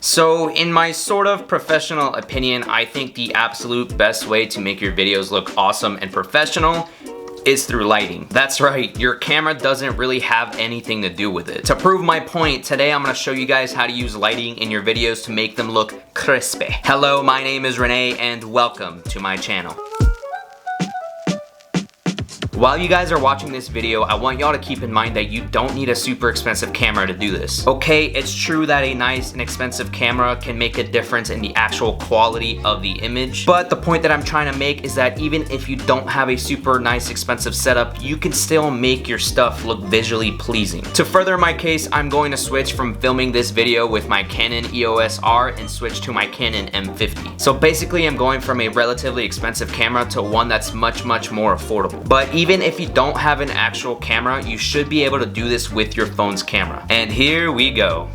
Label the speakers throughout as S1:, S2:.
S1: So in my sort of professional opinion, I think the absolute best way to make your videos look awesome and professional is through lighting. That's right, your camera doesn't really have anything to do with it. To prove my point, today I'm gonna show you guys how to use lighting in your videos to make them look crispy. Hello, my name is Renee and welcome to my channel. While you guys are watching this video, I want y'all to keep in mind that you don't need a super expensive camera to do this. Okay, it's true that a nice and expensive camera can make a difference in the actual quality of the image, but the point that I'm trying to make is that even if you don't have a super nice expensive setup, you can still make your stuff look visually pleasing. To further my case, I'm going to switch from filming this video with my Canon EOS R and switch to my Canon M50. So basically I'm going from a relatively expensive camera to one that's much more affordable. But even if you don't have an actual camera, you should be able to do this with your phone's camera. And here we go.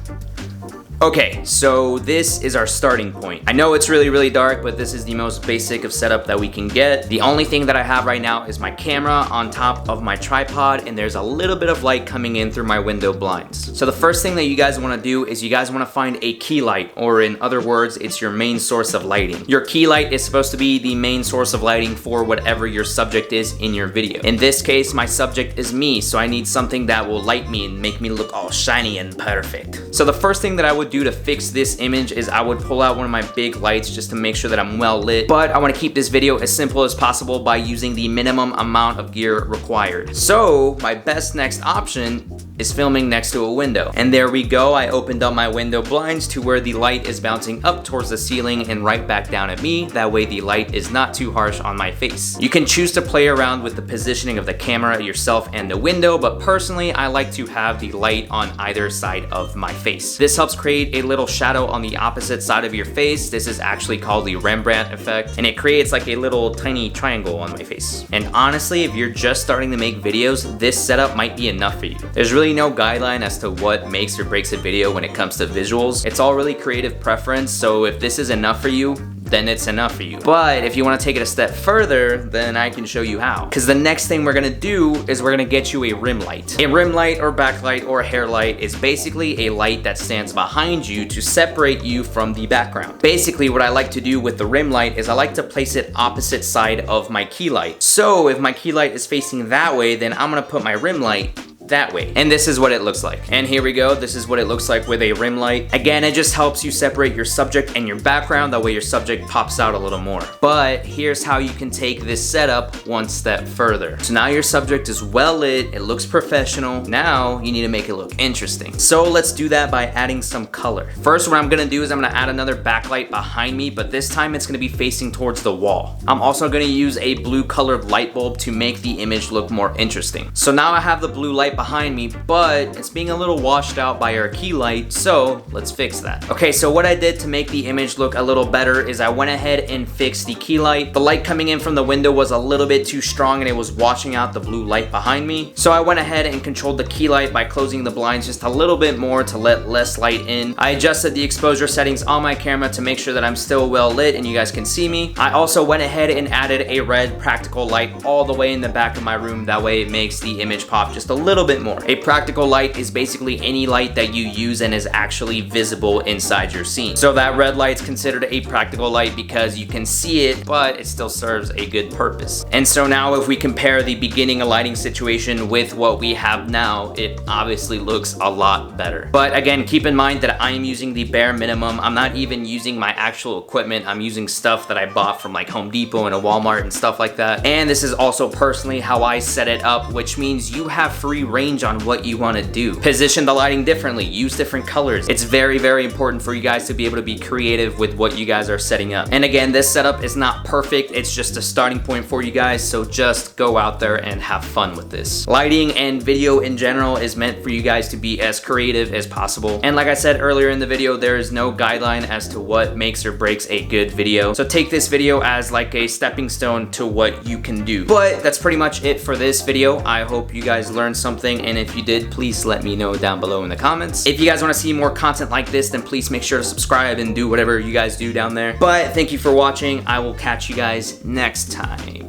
S1: Okay, so this is our starting point. I know it's really dark, but this is the most basic of setup that we can get. The only thing that I have right now is my camera on top of my tripod, and there's a little bit of light coming in through my window blinds. So the first thing that you guys wanna do is you guys wanna find a key light, or in other words, it's your main source of lighting. Your key light is supposed to be the main source of lighting for whatever your subject is in your video. In this case, my subject is me, so I need something that will light me and make me look all shiny and perfect. So the first thing that I would do to fix this image is I would pull out one of my big lights just to make sure that I'm well lit, but I want to keep this video as simple as possible by using the minimum amount of gear required. So my best next option is filming next to a window. And there we go, I opened up my window blinds to where the light is bouncing up towards the ceiling and right back down at me. That way the light is not too harsh on my face. You can choose to play around with the positioning of the camera, yourself, and the window, but personally I like to have the light on either side of my face. This helps create a little shadow on the opposite side of your face. This is actually called the Rembrandt effect, and it creates like a little tiny triangle on my face. And honestly, if you're just starting to make videos, this setup might be enough for you. There's really no guideline as to what makes or breaks a video when it comes to visuals. It's all really creative preference, so if this is enough for you, then it's enough for you. But if you want to take it a step further, then I can show you how. Because the next thing we're gonna do is we're gonna get you a rim light. A rim light or backlight or hair light is basically a light that stands behind you to separate you from the background. Basically what I like to do with the rim light is I like to place it opposite side of my key light. So if my key light is facing that way, then I'm gonna put my rim light that way. And this is what it looks like. And here we go, this is what it looks like with a rim light. Again, it just helps you separate your subject and your background, that way your subject pops out a little more. But here's how you can take this setup one step further. So now your subject is well lit, it looks professional. Now you need to make it look interesting. So let's do that by adding some color. First, what I'm gonna do is I'm gonna add another backlight behind me, but this time it's gonna be facing towards the wall. I'm also gonna use a blue colored light bulb to make the image look more interesting. So now I have the blue light behind me, but it's being a little washed out by our key light, so let's fix that. Okay, so what I did to make the image look a little better is I went ahead and fixed the key light. The light coming in from the window was a little bit too strong and it was washing out the blue light behind me. So I went ahead and controlled the key light by closing the blinds just a little bit more to let less light in. I adjusted the exposure settings on my camera to make sure that I'm still well lit and you guys can see me. I also went ahead and added a red practical light all the way in the back of my room. That way it makes the image pop just a little bit more. A practical light is basically any light that you use and is actually visible inside your scene. So that red light's considered a practical light because you can see it, but it still serves a good purpose. And so now if we compare the beginning of lighting situation with what we have now, it obviously looks a lot better. But again, keep in mind that I am using the bare minimum. I'm not even using my actual equipment. I'm using stuff that I bought from like Home Depot and a Walmart and stuff like that. And this is also personally how I set it up, which means you have free range on what you want to do. Position the lighting differently, use different colors. It's very important for you guys to be able to be creative with what you guys are setting up. And again, this setup is not perfect, it's just a starting point for you guys, so just go out there and have fun with this. Lighting and video in general is meant for you guys to be as creative as possible. And like I said earlier in the video, there is no guideline as to what makes or breaks a good video. So take this video as like a stepping stone to what you can do. But that's pretty much it for this video. I hope you guys learned something, and if you did, please let me know down below in the comments. If you guys want to see more content like this, then please make sure to subscribe and do whatever you guys do down there. But thank you for watching. I will catch you guys next time.